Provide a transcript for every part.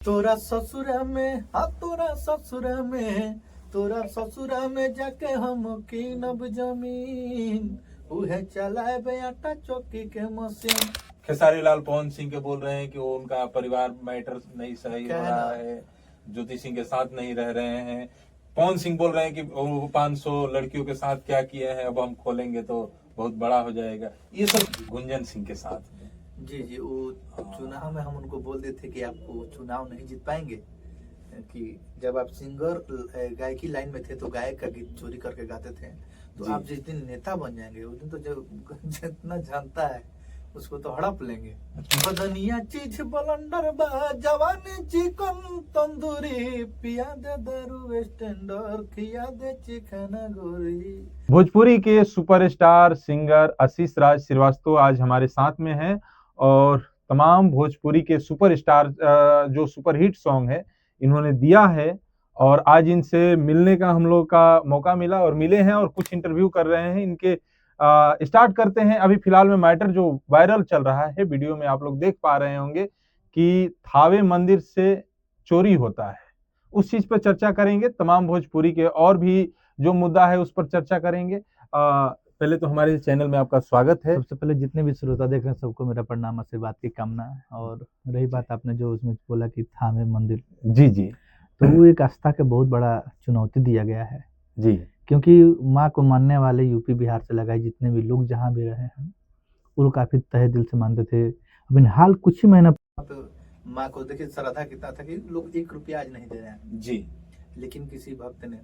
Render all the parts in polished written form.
तोरा ससुरा में तोरा ससुरा में जाके हम कीनब जमीन, उहे चलाए बेटा चौकी के मशीन। खेसारी लाल पवन सिंह के बोल रहे हैं कि वो उनका परिवार मैटर नहीं सही हो रहा है, ज्योति सिंह के साथ नहीं रह रहे हैं। पवन सिंह बोल रहे हैं कि वो 500 लड़कियों के साथ क्या किए हैं, अब हम खोलेंगे तो बहुत बड़ा हो जाएगा। ये सब गुंजन सिंह के साथ। जी जी, वो चुनाव में हम उनको बोल देते कि आपको चुनाव नहीं जीत पाएंगे, कि जब आप सिंगर गायकी लाइन में थे तो गायक का गीत चोरी करके गाते थे, तो आप जिस दिन नेता बन जाएंगे उस दिन तो जो जितना जानता है उसको तो हड़प लेंगे। बदनिया चीज बलंडर बा, जवानी चिकन तंदूरी, पिया दे दारू स्टैंडर, खिया दे चिकना गोरी। भोजपुरी के सुपरस्टार सिंगर आशीष राज श्रीवास्तव आज हमारे साथ में हैं और तमाम भोजपुरी के सुपरस्टार जो सुपरहिट सॉन्ग है इन्होंने दिया है, और आज इनसे मिलने का हम लोग का मौका मिला और मिले हैं और कुछ इंटरव्यू कर रहे हैं इनके। स्टार्ट करते हैं। अभी फिलहाल में मैटर जो वायरल चल रहा है, वीडियो में आप लोग देख पा रहे होंगे कि थावे मंदिर से चोरी होता है, उस चीज पर चर्चा करेंगे। तमाम भोजपुरी के और भी जो मुद्दा है उस पर चर्चा करेंगे। पहले तो हमारे चैनल में आपका स्वागत है। सबसे पहले जितने भी श्रोता देख रहे हैं सबको मेरा प्रणाम, आशीर्वाद की कामना है। और रही बात आपने जो उसमें बोला कि थावे मंदिर, जी जी, तो वो एक आस्था के बहुत बड़ा चुनौती दिया गया है जी, क्योंकि माँ को मानने वाले यूपी बिहार से लगाए जितने भी लोग जहाँ भी रहे हैं वो लोग काफी तहे दिल से मानते थे। अब हाल कुछ ही महीना माँ को देखिए श्रद्धा कितना था कि लोग 1 रुपया आज नहीं दे रहे हैं जी, लेकिन किसी भक्त ने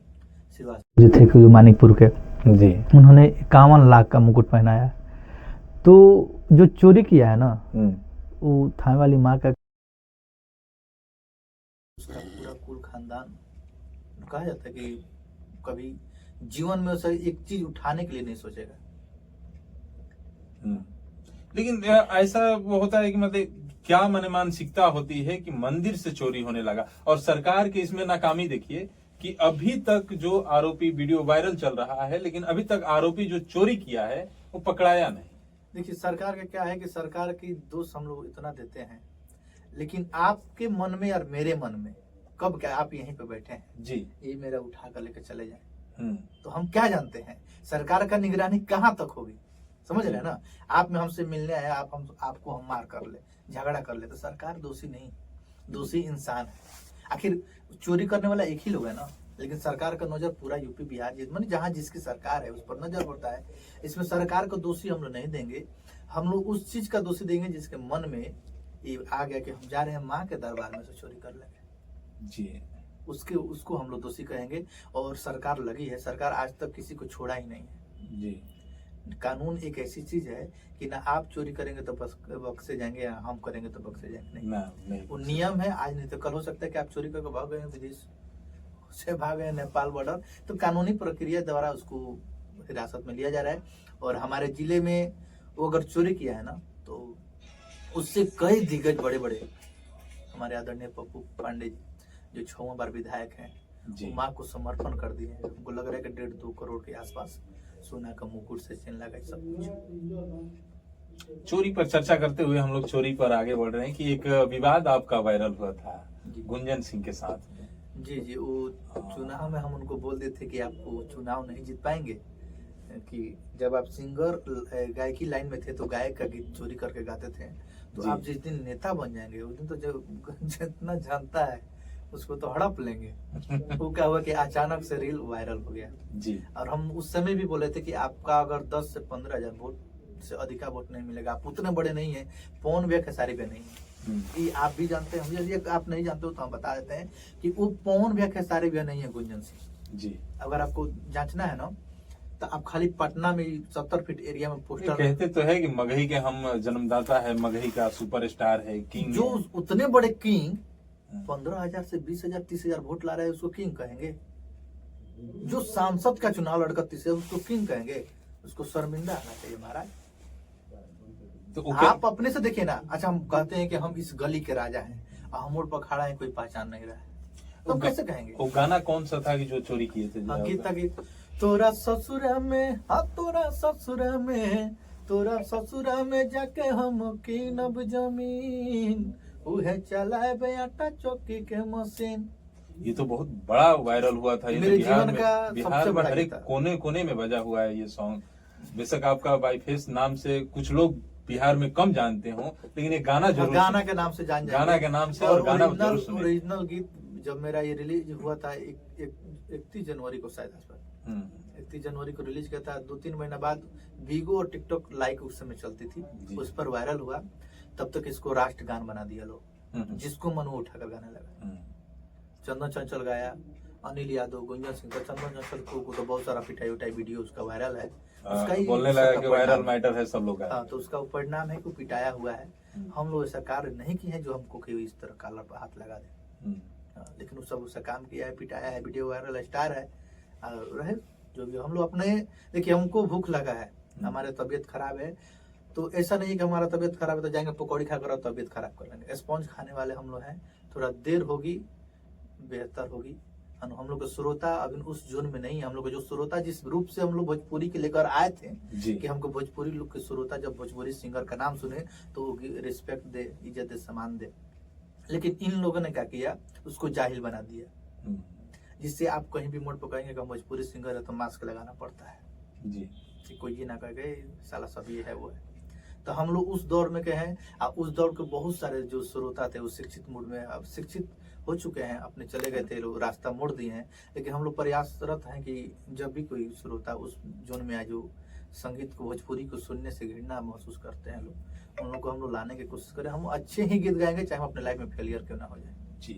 जो थे कि मानिकपुर के, जी, उन्होंने 51 लाख का मुकुट पहनाया। तो जो चोरी किया है ना वो थावे वाली माँ का उसका पूरा कुल खानदान, कहा जाता है कि कभी जीवन में उसे एक चीज उठाने के लिए नहीं सोचेगा। लेकिन ऐसा वो होता है कि मतलब क्या मन मानसिकता होती है कि मंदिर से चोरी होने लगा, और सरकार की इसमें नाकामी देखिए कि अभी तक जो आरोपी, वीडियो वायरल चल रहा है लेकिन अभी तक आरोपी जो चोरी किया है वो पकड़ाया नहीं। देखिए सरकार का क्या है कि सरकार की दोष हम लोग इतना देते हैं, लेकिन आपके मन में और मेरे मन में कब क्या आप यहीं पे बैठे हैं जी, ये मेरा उठा कर लेकर चले जाए, तो हम क्या जानते हैं सरकार का निगरानी कहाँ तक होगी। समझ रहे हैं ना, आप में हमसे मिलने आया, आपको हम मार कर ले, झगड़ा कर ले, तो सरकार दोषी नहीं, दोषी इंसान है। आखिर चोरी करने वाला एक ही लोग है ना, लेकिन सरकार का नजर पूरा यूपी बिहार मानी जहाँ जिसकी सरकार है उस पर नजर होता है। इसमें सरकार को दोषी हम लोग नहीं देंगे, हम लोग उस चीज का दोषी देंगे जिसके मन में ये आ गया कि हम जा रहे हैं माँ के दरबार में से चोरी कर लेंगे जी, उसको हम लोग दोषी कहेंगे। और सरकार लगी है, सरकार आज तक किसी को छोड़ा ही नहीं है जी। कानून एक ऐसी चीज है कि ना आप चोरी करेंगे तो बख्शे जाएंगे, या हम करेंगे तो बख्शे जाएंगे, नहीं। वो नियम है, आज नहीं तो कल हो सकता है कि आप चोरी करके भाग गए विदेश से, भाग गए नेपाल बॉर्डर, तो कानूनी प्रक्रिया द्वारा उसको हिरासत में लिया जा रहा है। और हमारे जिले में वो अगर चोरी किया है ना तो उससे कई दिग्गज बड़े बड़े हमारे आदरणीय पप्पू पांडे जी जो 6वां बार विधायक हैं, माँ को समर्पण कर दिए हैं। उनको लग रहा है कि 1.5-2 करोड़ के आसपास सोना का मुकुट से चेन लगा सब कुछ। चोरी पर चर्चा करते हुए हम लोग चोरी पर आगे बढ़ रहे हैं कि एक विवाद आपका वायरल हुआ था गुंजन सिंह के साथ। जी जी, वो चुनाव में हम उनको बोल देते कि आपको चुनाव नहीं जीत पाएंगे, कि जब आप सिंगर गायकी लाइन में थे तो गायक का गीत चोरी करके गाते थे, तो आप जिस दिन नेता बन जाएंगे उस दिन तो जो जितना जानता है उसको तो हड़प लेंगे। वो क्या हुआ कि अचानक से रील वायरल हो गया जी, और हम उस समय भी बोले थे कि आपका अगर 10 से 15 हजार वोट से अधिका वोट नहीं मिलेगा, आप उतने बड़े नहीं है, पवन भी खेसारी भी नहीं है, कि आप भी जानते हैं, यदि आप नहीं जानते हो तो हम बता देते हैं कि वो पवन भी खेसारी भी नहीं है गुंजन सिंह जी। अगर आपको जांचना है ना तो आप खाली पटना में 70 फीट एरिया में पोस्टर कहते तो है कि मगही के हम जन्मदाता है, मगही का सुपरस्टार है, किंग जो उतने बड़े किंग 15,000 से 20,000 30,000 वोट ला रहे हैं उसको किंग कहेंगे। जो सांसद का चुनाव लड़का 30 उसको किंग कहेंगे, उसको शर्मिंदा आना चाहिए महाराज। तो आप अपने से देखिए ना। अच्छा, हम कहते हैं कि हम इस गली के राजा हैं, हम पर खड़ा है, कोई पहचान नहीं रहा है, तो कैसे कहेंगे? वो गाना कौन सा था कि जो चोरी किए थे? गीता गीत, तोरा ससुरा में तोरा ससुरा में जाके हम कीनब जमीन, उहे चलाए बे आटा चौकी के मशीन। ये तो बहुत बड़ा वायरल हुआ था, ये मेरे तो बिहार जीवन में, का बिहार सबसे में बड़ा हर एक गीत था। कोने कोने में बजा हुआ है ये सॉन्ग। बेशक आपका बाई फेस नाम से कुछ लोग बिहार में कम जानते हो, लेकिन ये गाना जरूर गाना सुने। के नाम से जान गाना जाएंगे। के नाम से और गाना जरूर सुने। ओरिजिनल गीत जब मेरा ये रिलीज हुआ था 31 जनवरी को शायद, 31 जनवरी को रिलीज किया था। 2-3 महीना बाद वीगो और टिकटॉक लाइक उस समय चलती थी, उस पर वायरल हुआ। तब तक इसको राष्ट्रगान बना दिया लोग, जिसको मन वो उठाकर गाने लगा। चंदन चंचल गाया, अनिल यादव, गुंजन सिंह का। चंदन चंचल को तो बहुत सारा पिटाई उठाई वीडियो उसका वायरल है, उसका ही बोलने लगा कि वायरल मैटर है सब लोग। हाँ, तो उसका परिणाम है कि पिटाया हुआ है। हम लोग ऐसा कार्य नहीं किए हैं जो हमको कोई इस तरह कॉलर पर हाथ लगा दे, लेकिन वो सब उसका काम किया है, पिटाया है, वीडियो वायरल स्टार है। रहे जो भी हम लोग अपने, देखिए हमको भूख लगा है, हमारे तबीयत खराब है, तो ऐसा नहीं कि हमारा तबीयत खराब है तो जाएंगे पकौड़ी खाकर और तबीयत खराब कर लेंगे। स्पॉन्ज खाने वाले हम लोग हैं, थोड़ा देर होगी बेहतर होगी। हम लोग के श्रोता अभी उस जोन में नहीं है। हम लोग जो श्रोता जिस रूप से हम लोग भोजपुरी के लेकर आए थे कि हमको भोजपुरी लोग के श्रोता जब भोजपुरी सिंगर का नाम सुने तो रिस्पेक्ट दे, इज्जत दे, सम्मान दे। लेकिन इन लोगों ने क्या किया, उसको जाहिल बना दिया, जिससे आप कहीं भी मोड़ पर कहेंगे कि भोजपुरी सिंगर है तो मास्क लगाना पड़ता है जी, कि कोई ये ना कहे साला सब ये है वो है। तो हम लोग उस दौर में कहे हैं, उस दौर के बहुत सारे जो श्रोता थे वो शिक्षित मूड में, अब शिक्षित हो चुके हैं, अपने चले गए थे, लोग रास्ता मोड़ दिए हैं। लेकिन हम लोग प्रयासरत हैं कि जब भी कोई श्रोता उस जोन में आए जो संगीत को, भोजपुरी को सुनने से घृणा महसूस करते हैं लोग, उन लोग को हम लोग लाने की कोशिश करें। हम अच्छे ही गीत गाएंगे, चाहे हम अपने लाइफ में फेलियर क्यों ना हो जाए जी।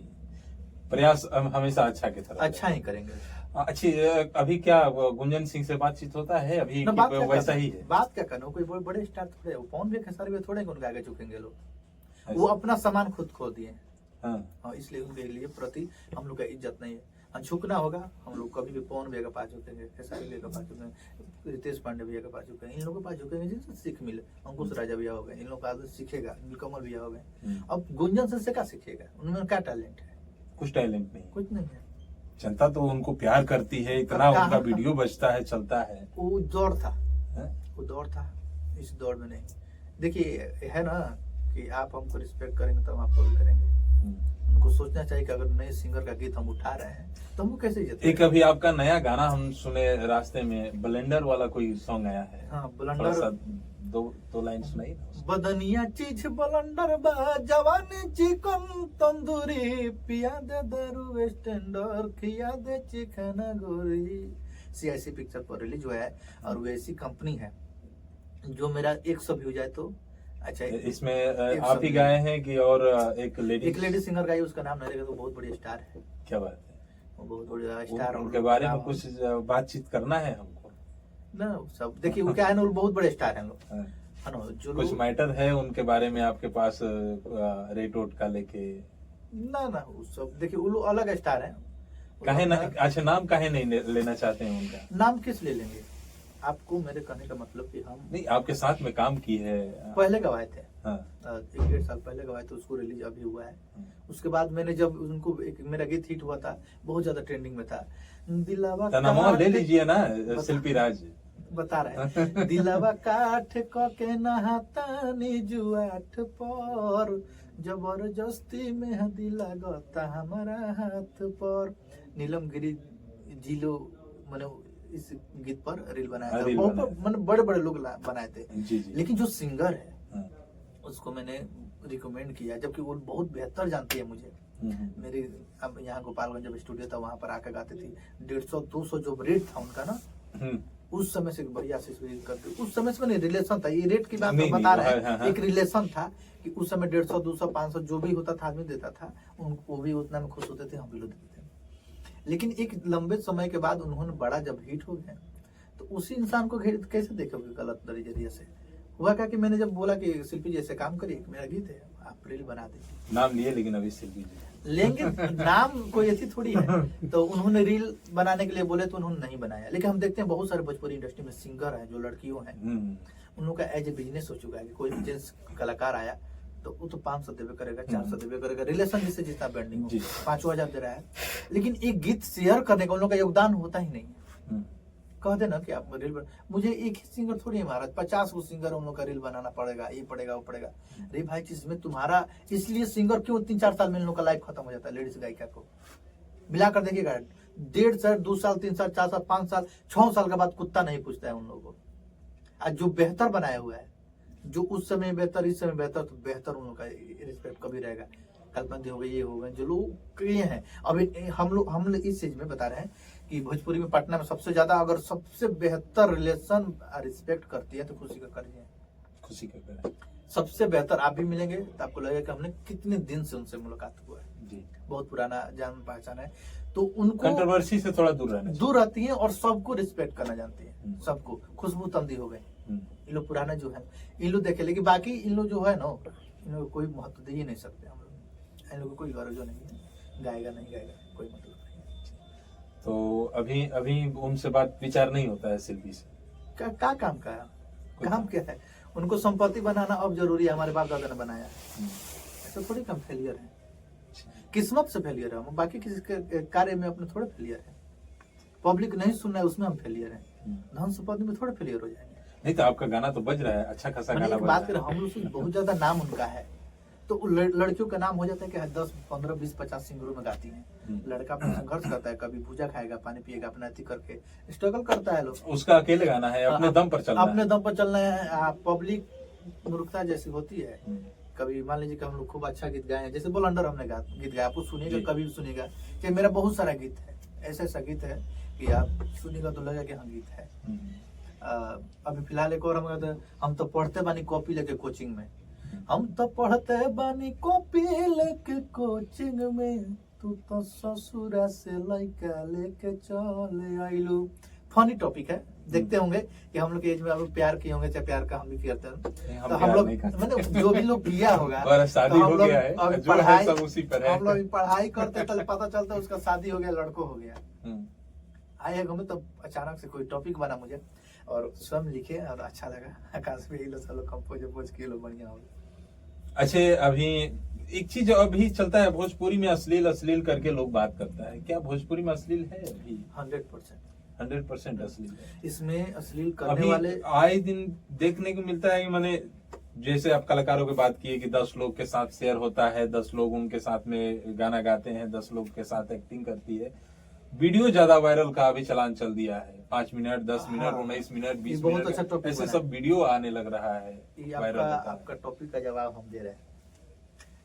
प्रयास हमेशा अच्छा की तरफ, अच्छा ही करेंगे। अच्छी। अभी क्या गुंजन सिंह से बातचीत होता है अभी? बात वैसा ही है, बात क्या करना, कोई बड़े स्टार थोड़े, पवन भी खेसारी भी थोड़े उनके आगे झुकेंगे लोग। वो अपना सामान खुद खो दिए, इसलिए उनके लिए प्रति हम लोग का इज्जत नहीं है। झुकना होगा, हम लोग कभी भी पवन भैया के पास झुकेंगे, खेसारी भैया के पास झुकेंगे, रितेश पांडे भैया के पास झुकेंगे, इन लोगों के पास झुकेंगे जिनसे सीख मिले। अंकुश राजा भैया हो गए, इन लोग का सीखेगा, नीलकमल भैया हो गए। अब गुंजन से क्या सीखेगा, उनमें क्या टैलेंट है? कुछ टैलेंट नहीं, कुछ नहीं है। जनता तो उनको प्यार करती है, इतना उनका वीडियो बजता है, चलता है। वो दौर था, वो दौर था, इस दौर में नहीं। देखिए है ना कि आप हमको रिस्पेक्ट करेंगे तो हम आपको भी करेंगे। उनको सोचना चाहिए कि अगर नए सिंगर का गीत हम उठा रहे हैं तो हम कैसे इज्जत। एक अभी आपका नया गाना हम सुने रास्ते में, ब्लेंडर वाला कोई सॉन्ग आया है। हाँ, ब्लेंडर, दो लाइन सुनाई। बदनिया चीज ब्लेंडर बा, जवानी चिकन तंदूरी, पिया दे दारू स्टैंडर, खिया दे चिकन गोरी। CIC पिक्चर पर रिलीज हुआ है और वो ऐसी कंपनी है जो मेरा 100 व्यू जाए तो अच्छा। इसमें आप ही गाए हैं कि और एक लेडी सिंगर गाई, उसका नाम नहीं, तो बहुत बड़ी स्टार है। क्या बात है, वो बहुत बड़ी स्टार। उनके बारे में कुछ बातचीत करना है हमको ना। सब देखिए वो क्या है ना, वो बहुत बड़े स्टार हैं लोग, है ना। जो कुछ मैटर है उनके बारे में आपके पास रेट वोट का लेके? ना वो सब देखिए वो लोग अलग स्टार है। काहे ना, अच्छा नाम काहे नहीं लेना चाहते हैं उनका? नाम किस ले लेंगे? आपको मेरे कहने का मतलब कि हम नहीं, आपके साथ में काम की है, पहले गवाए थे। 1-1.5 साल पहले गवाए थे, उसको रिलीज अभी हुआ है। उसके बाद मैंने जब उनको मेरा गीत हिट हुआ था, बहुत ज्यादा ट्रेंडिंग में था, दिलावा नाम ले लीजिए ना, शिल्पी राज बता रहे हैं। दिलावा काठ के नहातानी जुआठ पर, जबरदस्ती में हदी लगता हमारा हाथ पर। नीलम गिरी जिलो मैंने इस गीत पर रील बनाया था, मैंने बड़े बड़े लोग बनाए थे। लेकिन जो सिंगर है उसको मैंने रिकमेंड किया, जबकि वो बहुत बेहतर जानती है मुझे। मेरी अब यहाँ गोपालगंज जब स्टूडियो था वहां पर आकर गाती थी। 150-200 जो रेट था उनका ना, उस समय से बढ़िया से करते, उस समय से मैंने रिलेशन था, ये रेट की बात बता रहे हैं। एक रिलेशन था कि उस समय 150, 200, 500 जो भी होता था आदमी देता था, वो भी उतना में खुश होते थे, हम भी लोग देते थे। लेकिन एक लंबे समय के बाद उन्होंने बड़ा जब हिट हो गए तो उसी इंसान को कैसे देखोगे गलत नजरिए से? हुआ क्या कि मैंने जब बोला कि शिल्पी जी ऐसे काम करिए, मेरा गीत है, आप रील बना दीजिए। नाम लिए, लेकिन अभी शिल्पी जी लेंगे, नाम कोई ऐसी थोड़ी है। तो उन्होंने रील बनाने के लिए बोले तो उन्होंने नहीं बनाया। लेकिन हम देखते हैं बहुत सारे भोजपुरी इंडस्ट्री में सिंगर हैं जो लड़कियों हैं, उन लोगों का एज ए बिजनेस हो चुका है कि कोई जेंट्स कलाकार आया तो वो तो 500 देवे करेगा, 400 देवे करेगा, रिलेशन जिससे जितना बैंडिंग हो 5,000 दे रहा है। लेकिन एक गीत शेयर करने का उन लोगों का योगदान होता ही नहीं है। कह देना कि आप रील मुझे एक ही सिंगर थोड़ी है महाराज, 50 को सिंगर हम लोग का रील बनाना पड़ेगा, ये पड़ेगा वो पड़ेगा। अरे भाई जिसमें तुम्हारा, इसलिए सिंगर क्यों 3-4 साल में इन लोग का लाइफ खत्म हो जाता है लेडीज गायिका को मिलाकर देखिएगा। 1.5 साल 2 साल 3 साल 4 साल 5 साल 6 साल के बाद कुत्ता नहीं पूछता है उन लोगों को। आज जो बेहतर बनाया हुआ है, जो उस समय बेहतर इस समय बेहतर, तो बेहतर उन लोग का रिस्पेक्ट कभी रहेगा। कलबंदी हो गई, ये हो गए जो लोग ये हैं। अभी हम लोग इस चीज में बता रहे हैं कि भोजपुरी में पटना में सबसे ज्यादा अगर सबसे बेहतर रिलेशन रिस्पेक्ट करती है तो खुशी का करिए, खुशी का करें। सबसे बेहतर आप भी मिलेंगे तो आपको लगेगा कि हमने कितने दिन से उनसे मुलाकात हुआ है जी, बहुत पुराना जान पहचान है। तो उनको कंट्रोवर्सी से थोड़ा दूर रहना दूर रहती है और सबको रिस्पेक्ट करना जानती है, हम्म। सबको। खुशबू तंदी हो गई, चाहिए। इन लोग पुराना जो है इन लोग देखे, लेकिन बाकी इन लोग जो है ना इन लोग कोई महत्व दे ही नहीं सकते हम लोग। इन लोगों को कोई गरज नहीं है, गाएगा नहीं गाएगा कोई मतलब नहीं। तो अभी उनसे बात विचार नहीं होता है शिल्पी से? क्या काम का है, काम क्या है? उनको संपत्ति बनाना अब जरूरी है, हमारे बाप दादा ने बनाया है, ऐसा थोड़ी कम फेलियर है। किस्मत से फेलियर है हम, बाकी किसी के कार्य में अपने थोड़े फेलियर है। पब्लिक नहीं सुनना है उसमें हम फेलियर है, धन संपत्ति में थोड़े फेलियर हो जाएंगे। नहीं तो आपका गाना तो बज रहा है, अच्छा खासा मैंने गाना एक बज बात रहा करें, है। हम लोग से बहुत ज्यादा नाम उनका है, तो लड़कियों का नाम हो जाता है कि 10 15 20 50 सिंगरों में गाती हैं। लड़का अपना संघर्ष करता है, कभी भूजा खाएगा, पानी पिएगा, अपना अति करके स्ट्रगल करता है। लोग उसका अकेले गाना है, अपने दम पर चलना अपने है। दम पर चलना है। पब्लिक मूर्खता जैसी होती है। हम्म। कभी मान लीजिए कि हम लोग खूब अच्छा गीत गाए हैं, जैसे बुलंदर हमने गीत गाया, आपको सुनिएगा जी। कभी भी सुनिएगा कि मेरा बहुत सारा गीत है, ऐसा ऐसा गीत है कि आप सुनिएगा तो लगेगा कि हाँ गीत है। अभी फिलहाल एक और हम तो पढ़ते बानी कॉपी लेके कोचिंग में, हम तो पढ़ते बानी कॉपी लेके कोचिंग में, तू तो ससुरा से लड़का लेके चले आइलू। फनी टॉपिक है, देखते होंगे कि हम लोग के एज में आप लोग प्यार किए होंगे, चाहे प्यार का हम भी करते हैं। तो हम लोग मतलब जो भी लोग किया होगा और शादी हो गया है, अभी जो है पढ़ाई सब उसी पर है। हम लोग पढ़ाई करते तो पता चलता उसका शादी हो गया, लड़को हो गया। आए हमें तो अचानक से कोई टॉपिक बना मुझे और स्वयं लिखे और अच्छा लगा। आकाश भी सब कंपोज किए लोग बढ़िया हो। अच्छा, अभी एक चीज अभी चलता है भोजपुरी में, अश्लील करके लोग बात करता है, क्या भोजपुरी में अश्लील है? अभी 100% अश्लील है। इसमें अश्लील करने अभी वाले आए दिन देखने को मिलता है कि मैंने जैसे आप कलाकारों की बात की है कि 10 लोग के साथ शेयर होता है, 10 लोग उनके साथ में गाना गाते हैं, 10 लोग के साथ एक्टिंग करती है। वीडियो ज्यादा वायरल का अभी चलान चल दिया है, 5 मिनट 10 मिनट 19 मिनट 20 बहुत मिनट अच्छा टॉपिक ऐसे बना सब वीडियो आने लग रहा है, ये वायरल होता है। आपका टॉपिक का जवाब हम दे रहे हैं।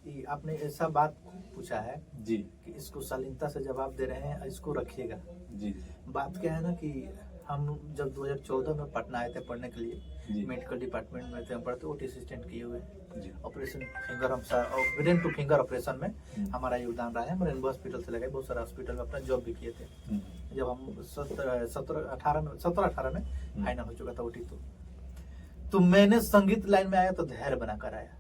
ये आपने ऐसा बात पूछा है जी कि इसको शालीनता से जवाब दे रहे हैं, इसको रखिएगा। जी बात क्या है ना कि हम जब 2014 में पटना आए थे पढ़ने के लिए, जी मेडिकल डिपार्टमेंट में थे हम पढ़ते, ओटी असिस्टेंट किए हुए, जी ऑपरेशन फिंगर हम ब्रेन टू फिंगर ऑपरेशन में हमारा योगदान रहा है। हम रेनबो हॉस्पिटल से लगे, बहुत सारे हॉस्पिटल में अपना जॉब भी किए थे। जब हम 17-18 में फाइनल हो चुका था ओटी, तो मैंने संगीत लाइन में आया तो धैर्य बनाकर आया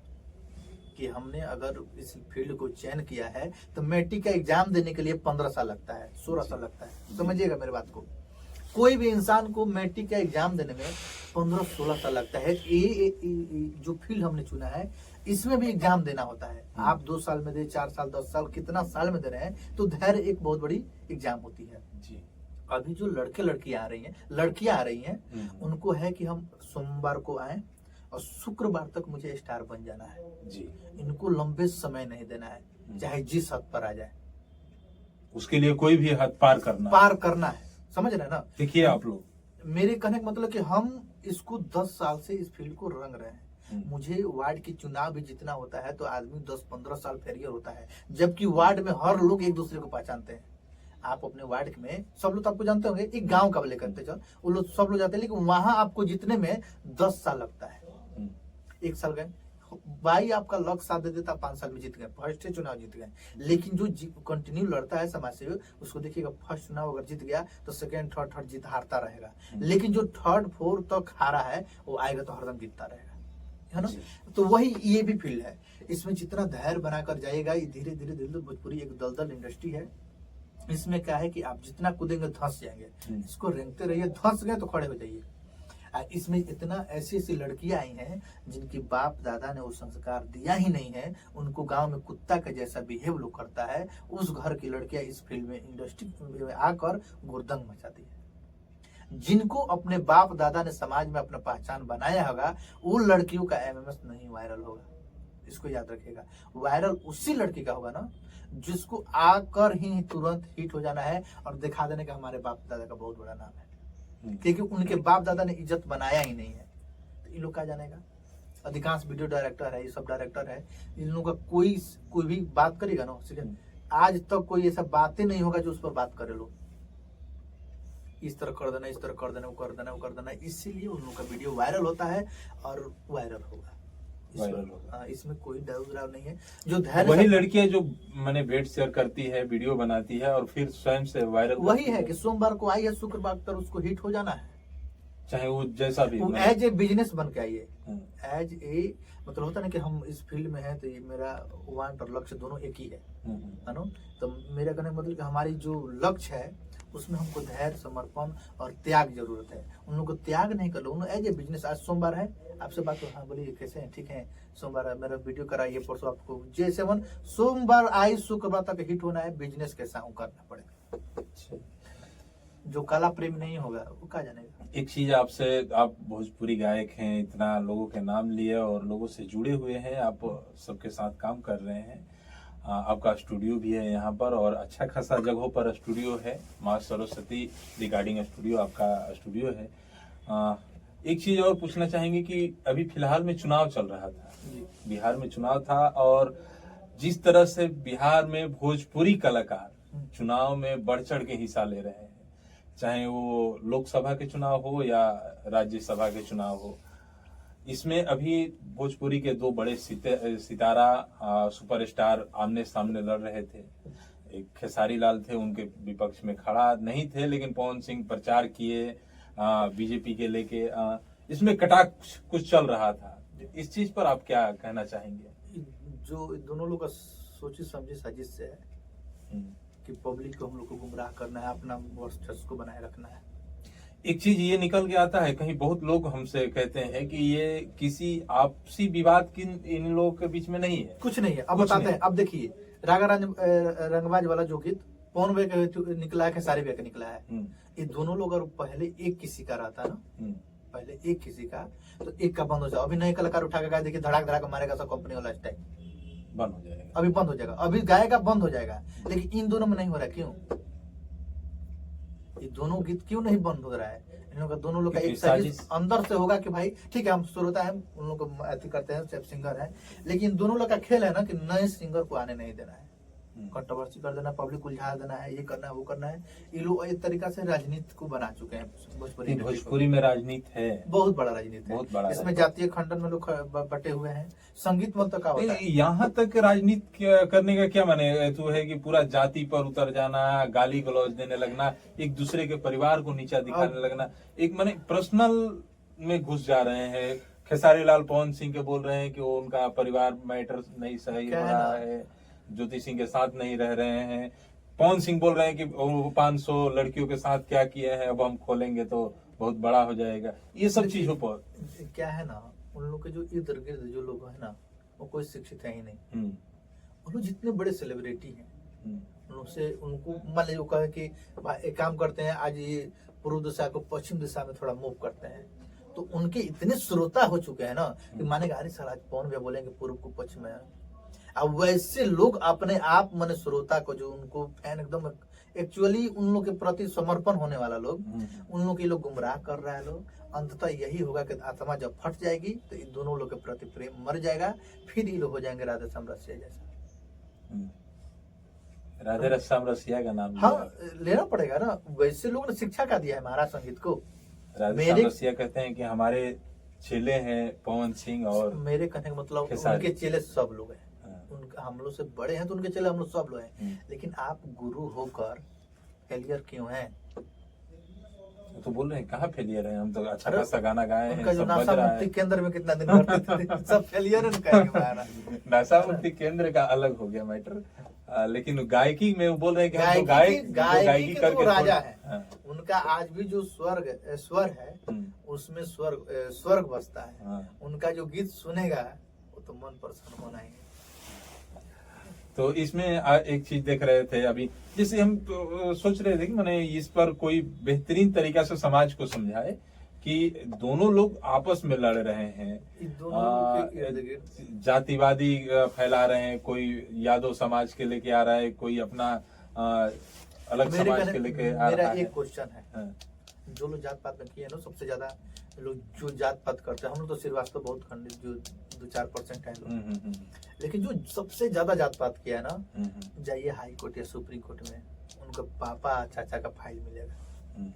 कि हमने अगर इस फील्ड को चयन किया है तो मैट्रिक का एग्जाम देने के लिए 15 साल लगता है, 16 साल लगता है। समझिएगा मेरे बात को, कोई भी इंसान को मैट्रिक का एग्जाम देने में 15-16 साल लगता है। जो फील्ड हमने चुना है इसमें भी एग्जाम देना होता है। आप 2 साल में दे, 4 साल 10 साल कितना साल में दे रहे हैं, तो धैर्य एक बहुत बड़ी एग्जाम होती है जी। अभी जो लड़कियां आ रही हैं उनको है कि हम सोमवार को आए और शुक्रवार तक मुझे स्टार बन जाना है जी। इनको लंबे समय नहीं देना है, चाहे जिस हद पर आ जाए, उसके लिए कोई भी हद पार करना है। समझ रहे हैं ना? देखिए आप लोग, मेरे कहने का मतलब कि हम इसको 10 साल से इस फील्ड को रंग रहे हैं। मुझे वार्ड की चुनाव भी जितना होता है तो आदमी 10-15 साल फेरियर होता है, जबकि वार्ड में हर लोग एक दूसरे को पहचानते हैं। आप अपने वार्ड में सब लोग तो आपको जानते होंगे, एक गांव का लेकर करते चल वो लोग सब लोग जाते हैं, लेकिन वहां आपको जितने में 10 साल लगता है। 1 साल गए, भाई आपका लक साथ दे देता, 5 साल में जीत गए, फर्स्ट चुनाव जीत गए। लेकिन जो कंटिन्यू लड़ता है समाज से, उसको देखिएगा फर्स्ट चुनाव अगर जीत गया तो सेकंड थर्ड जीत हारता रहेगा। लेकिन जो 3rd 4th तक हारा है वो आएगा तो हरदम जीतता रहेगा, है ना? तो वही ये भी फील्ड है, इसमें जितना धैर्य बनाकर जाएगा, ये धीरे धीरे भोजपुरी एक दलदल इंडस्ट्री है। इसमें क्या है कि आप जितना कूदेंगे धंस जाएंगे, इसको रेंगते रहिए, धंस गए तो खड़े हो जाइए। इसमें इतना ऐसी लड़कियां आई हैं जिनकी बाप दादा ने वो संस्कार दिया ही नहीं है, उनको गांव में कुत्ता के जैसा बिहेव लोग करता है, उस घर की लड़कियां इस फील्ड में इंडस्ट्री में आकर गुर्दंग मचाती है। जिनको अपने बाप दादा ने समाज में अपना पहचान बनाया होगा, वो लड़कियों का एमएमएस नहीं वायरल होगा। इसको याद रखिएगा, वायरल उसी लड़की का होगा ना जिसको आकर ही तुरंत हिट हो जाना है और दिखा देने का हमारे बाप दादा का बहुत बड़ा नाम है, क्योंकि उनके बाप दादा ने इज्जत बनाया ही नहीं है। तो इन लोग का जानेगा, अधिकांश वीडियो डायरेक्टर है, ये सब डायरेक्टर है, इन लोगों का कोई भी बात करेगा ना, आज तक कोई ऐसा बातें नहीं होगा जो उस पर बात करे लोग, इस तरह कर देना, इस तरह कर देना, वो कर देना, वो कर देना, इसीलिए उन लोगों का वीडियो वायरल होता है और वायरल होगा। इसमें कोई डर नहीं है। जो धैर्य, वही लड़कियां जो मैंने वेट शेयर करती है, वीडियो बनाती है और फिर स्वयं से वायरल, वही है कि सोमवार को आई है, शुक्रवार तक उसको हिट हो जाना है, चाहे वो जैसा भी, एज ए बिजनेस बन के आइए, एज ए मतलब होता ना कि हम इस फील्ड में हैं तो ये मेरा वांट और लक्ष्य दोनों एक ही है ना। तो मेरा कहने का मतलब कि हमारी जो लक्ष्य है उसमें हमको धैर्य, समर्पण और त्याग जरूरत है। उन लोगों को त्याग नहीं कर लो, उन एज ए बिजनेस। आज सोमवार है, आपसे बात हो, हाँ बोलिए कैसे हैं, ठीक है, सोमवार है, मेरा वीडियो कराइए, परसों आपको जैसे मन सोमवार आई शुक्रवार तक हिट होना है, बिजनेस कैसा करना पड़ेगा। जो कला प्रेम नहीं होगा वो क्या जानेगा। एक चीज आपसे, आप भोजपुरी गायक हैं, इतना लोगों के नाम लिए और लोगों से जुड़े हुए हैं, आप सबके साथ काम कर रहे हैं, आपका स्टूडियो भी है यहाँ पर और अच्छा खासा जगहों पर स्टूडियो है, माँ सरस्वती रिकॉर्डिंग स्टूडियो आपका स्टूडियो है। एक चीज और पूछना चाहेंगे कि अभी फिलहाल में चुनाव चल रहा था, बिहार में चुनाव था, और जिस तरह से बिहार में भोजपुरी कलाकार चुनाव में बढ़ चढ़ के हिस्सा ले रहे हैं, चाहे वो लोकसभा के चुनाव हो या राज्यसभा के चुनाव हो, इसमें अभी भोजपुरी के दो बड़े सितारा सुपरस्टार आमने सामने लड़ रहे थे। एक खेसारी लाल थे, उनके विपक्ष में खड़ा नहीं थे, लेकिन पवन सिंह प्रचार किए बीजेपी के लेके, इसमें कटाक्ष कुछ चल रहा था। इस चीज पर आप क्या कहना चाहेंगे? जो दोनों लोग का सोची समझी साजिश से है कि पब्लिक को हम लोग को गुमराह करना है, अपना वर्चस्व को बनाए रखना है। एक चीज ये निकल के आता है, कहीं बहुत लोग हमसे कहते हैं कि ये किसी आपसी विवाद की इन लोगों के बीच में नहीं है, कुछ नहीं है। अब बताते हैं, अब देखिए रागा रंगबाज वाला जो गीत पवन वे का निकला है, खेसारी वे का निकला है, ये दोनों लोग अगर पहले एक किसी का रहता ना, पहले एक किसी का, तो एक का बंद हो जाए। अभी नए कलाकार उठा के गाए, देखिए धड़ाक धड़ाक मारेगा सब कंपनी वाला स्टाइल, बंद हो जाएगा, अभी बंद हो जाएगा, अभी गाएगा बंद हो जाएगा। लेकिन इन दोनों में नहीं हो रहा, क्यों? ये दोनों गीत क्यों नहीं बंद हो रहा है? इन लोगों का, दोनों लोग का एक साजिश अंदर से होगा कि भाई ठीक है, हम श्रोता है, उन लोग को अति करते हैं, सब सिंगर है, लेकिन दोनों लोग का खेल है ना कि नए सिंगर को आने नहीं देना है, कंट्रोवर्सी कर देना, पब्लिक उलझा देना है, ये करना है, वो करना है। ये लोग एक तरीका से राजनीति को बना चुके हैं भोजपुरी में। राजनीति है, बहुत बड़ा राजनीति है, बहुत बड़ा। इसमें जातीय खंडन में लोग बटे हुए हैं। संगीत में तो क्या होता है, यहाँ तक राजनीति करने का क्या माने तो है कि पूरा जाति पर उतर जाना, गाली गलौज देने लगना, एक दूसरे के परिवार को नीचा दिखाने लगना, एक माने पर्सनल में घुस जा रहे हैं। खेसारी लाल पवन सिंह के बोल रहे हैं कि वो उनका परिवार मैटर नहीं सही हो रहा है, ज्योति सिंह के साथ नहीं रह रहे हैं। पवन सिंह बोल रहे हैं कि वो 500 लड़कियों के साथ क्या किए हैं, अब हम खोलेंगे तो बहुत बड़ा हो जाएगा। ये सब चीजों पर क्या है ना, उन लोग के जो इर्द गिर्द जो लोग है ना, वो कोई शिक्षित है ही नहीं। उन लोग जितने बड़े सेलिब्रिटी हैं, उनसे उनको मान लीजिए कहे कि एक काम करते हैं, आज ये पूर्व दिशा को पश्चिम दिशा में थोड़ा मूव करते हैं, तो उनके इतने श्रोता हो चुके हैं ना कि मानेगा अरे सर आज पवन भैया बोलेंगे पूर्व को पश्चिम में। अब वैसे लोग अपने आप मन श्रोता को, जो उनको फैन एकदम एक्चुअली उन लोग के प्रति समर्पण होने वाला लोग, उन लोग के लोग गुमराह कर रहा है लोग। अंततः यही होगा कि आत्मा जब फट जाएगी तो इन दोनों लोग के प्रति प्रेम मर जाएगा, फिर ये लोग हो जाएंगे राधे श्याम रसिया जैसा। राधे श्याम रसिया का नाम हाँ लेना पड़ेगा ना, वैसे लोगों ने शिक्षा का दिया है महाराज संगीत को। राधे श्याम रसिया कहते हैं कि हमारे चेले हैं पवन सिंह, और मेरे कहने का मतलब उनके चेले सब लोग हैं, उनका हम लोग से बड़े हैं तो उनके चेले हम लोग सब लोग हैं। लेकिन आप गुरु होकर फेलियर क्यों हैं? तो बोल रहे हैं कहाँ फेलियर है, हम तो अच्छा खासा गाना गाए हैं, उनका जो नासा मुक्ति केंद्र में कितना दिन करते थे, सब फेलियर है। नासा मुक्ति केंद्र का अलग हो गया मैटर, लेकिन गायकी में वो बोल रहे हैं कि हम तो गायकी करके राजा है। उनका आज भी जो स्वर है उसमें स्वर्ग बसता है। उनका जो गीत सुनेगा वो तो मन प्रसन्न होना ही है। तो इसमें एक चीज देख रहे थे अभी, जैसे हम तो सोच रहे थे कि मैंने इस पर कोई बेहतरीन तरीका से समाज को समझाए कि दोनों लोग आपस में लड़ रहे हैं, जातिवादी फैला रहे हैं, कोई यादव समाज के लेके आ रहा है, कोई अपना अलग समाज के लेके आ रहा है। मेरा एक क्वेश्चन है, जो लोग जात पात में किए ना, सबसे ज्यादा लोग जो जात पात करते हैं, हम लोग तो श्रीवास्तव बहुत खंडित, जो 2-4% है लोग, लेकिन जो सबसे ज्यादा जात पात किया है ना, जाइए हाई कोर्ट या सुप्रीम कोर्ट में, उनका पापा चाचा का फाइल मिलेगा।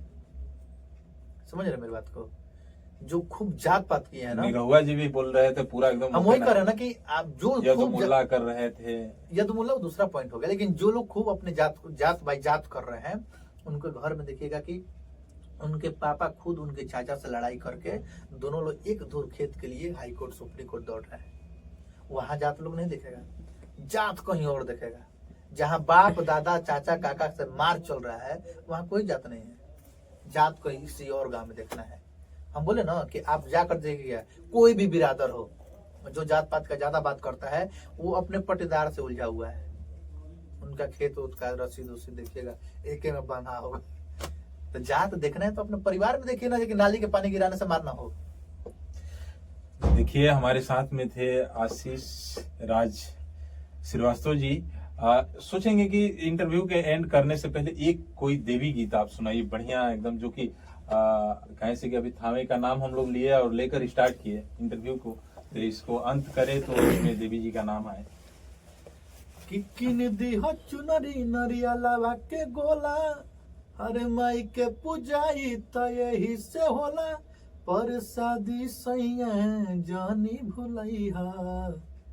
समझ रहे मेरी बात को? जो खूब जात पात किए है ना, निरहुआ जी भी बोल रहे थे पूरा एकदम, हम वही कर रहे हैं ना कि आप जो खूब मुल्ला कर रहे थे, यदमुल्ला दूसरा पॉइंट हो गया, लेकिन जो लोग खूब अपने जात बाई जात कर रहे हैं, उनके घर में देखिएगा कि उनके पापा खुद उनके चाचा से लड़ाई करके दोनों लोग एक धुर खेत के लिए हाई कोर्ट सुप्रीम कोर्ट दौड़ रहे हैं। वहां जात लोग नहीं देखेगा, जात कहीं और देखेगा। जहां बाप दादा चाचा काका से मार चल रहा है, वहां कोई जात नहीं है, जात कहीं किसी और गांव में देखना है। हम बोले ना कि आप जाकर देखिएगा, कोई भी बिरादर हो जो जात पात का ज्यादा बात करता है, वो अपने पट्टेदार से उलझा हुआ है। उनका खेत उसका रसीद उसी देखिएगा एक में बंधा होगा। तो जात देखना है तो अपने परिवार में देखिए ना, लेकिन नाली के पानी गिराने से मारना हो। देखिए हमारे साथ में थे आशीष राज श्रीवास्तव जी। सोचेंगे कि इंटरव्यू के एंड करने से पहले एक कोई देवी गीत आप सुनाइए, बढ़िया एकदम, जो कि कहे से कि अभी थावे का नाम हम लोग लिए और लेकर स्टार्ट किए इंटरव्यू को, तो इसको अंत करे तो इसमें देवी जी का नाम आए। किन दी हो चुनरी नरिया लावा के गोला, अरे माई के पुजाई तो यही से होला, पर शादी सैया जानी भुलैहा।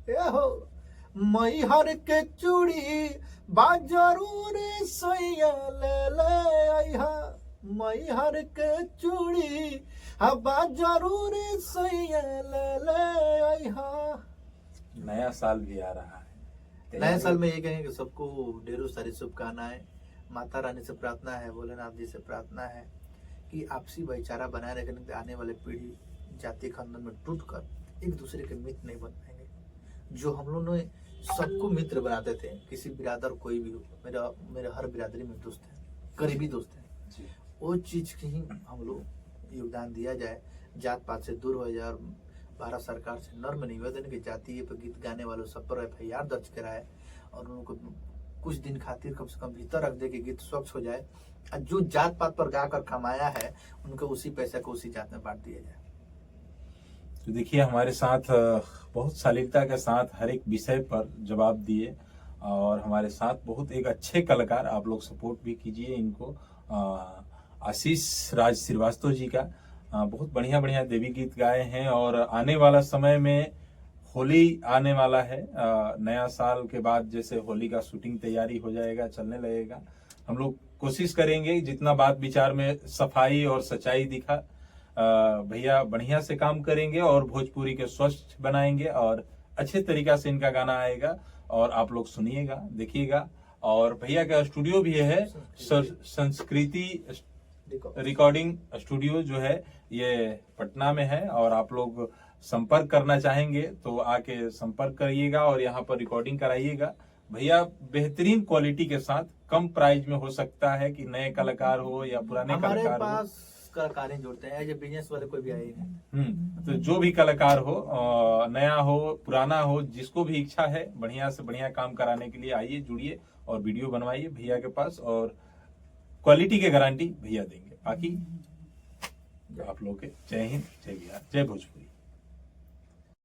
ए हो मई हर के चूड़ी बा जरूर सैया ले ले आइहा, मई हर के चूड़ी बा जरूर सैया ले ले आइहा। नया साल भी आ रहा है, नए साल में ये कहेंगे कि सबको ढेरों सारी शुभकामनाएं। माता रानी से प्रार्थना है, भोलेनाथ जी से प्रार्थना है कि आपसी भाईचारा बनाए रखने के आने वाले पीढ़ी जाति खानदान में टूटकर एक दूसरे के मित्र नहीं बन पाएंगे। जो हम लोग ने सबको मित्र बनाते थे, किसी बिरादर कोई भी हो, मेरा हर बिरादरी में दोस्त है, करीबी दोस्त है, वो चीज की ही हम लोग योगदान दिया जाए, जात पात से दूर हो जाए। और भारत सरकार से नर्म निवेदन की जाति पर गीत गाने वालों सब पर FIR दर्ज कराए और उनको कुछ दिन खातिर कम से कम भीतर रख दे कि गीत स्वच्छ हो जाए, और जो जात पात पर गाकर कमाया है उनको उसी पैसे को उसी जात में बांट दिया जाए। तो देखिए हमारे साथ बहुत शालीनता के साथ हर एक विषय पर जवाब दिए, और हमारे साथ बहुत एक अच्छे कलाकार, आप लोग सपोर्ट भी कीजिए इनको, आशीष राज श्रीवास्तव जी का बहुत बढ़िया बढ़िया देवी गीत गाए हैं। और आने वाला समय में होली आने वाला है, नया साल के बाद जैसे होली का शूटिंग तैयारी हो जाएगा, चलने लगेगा, हम लोग कोशिश करेंगे जितना बात विचार में सफाई और सच्चाई दिखा, भैया बढ़िया से काम करेंगे और भोजपुरी के स्वच्छ बनाएंगे और अच्छे तरीका से इनका गाना आएगा और आप लोग सुनिएगा, देखिएगा। और भैया का स्टूडियो भी है, संस्कृति रिकॉर्डिंग स्टूडियो जो है ये पटना में है, और आप लोग संपर्क करना चाहेंगे तो आके संपर्क करिएगा और यहाँ पर रिकॉर्डिंग कराइएगा। भैया बेहतरीन क्वालिटी के साथ, कम प्राइस में हो सकता है कि नए कलाकार हो या पुराने कलाकार हो, पास कलाकारें जोड़ते हैं, जो बिजनेस वाले कोई भी आए नहीं। तो जो भी कलाकार हो, नया हो पुराना हो, जिसको भी इच्छा है बढ़िया से बढ़िया काम कराने के लिए आइए, जुड़िए और वीडियो बनवाइए भैया के पास, और क्वालिटी की गारंटी भैया देंगे। बाकी आप लोग के जय हिंद, जय बिहार, जय भोजपुरी।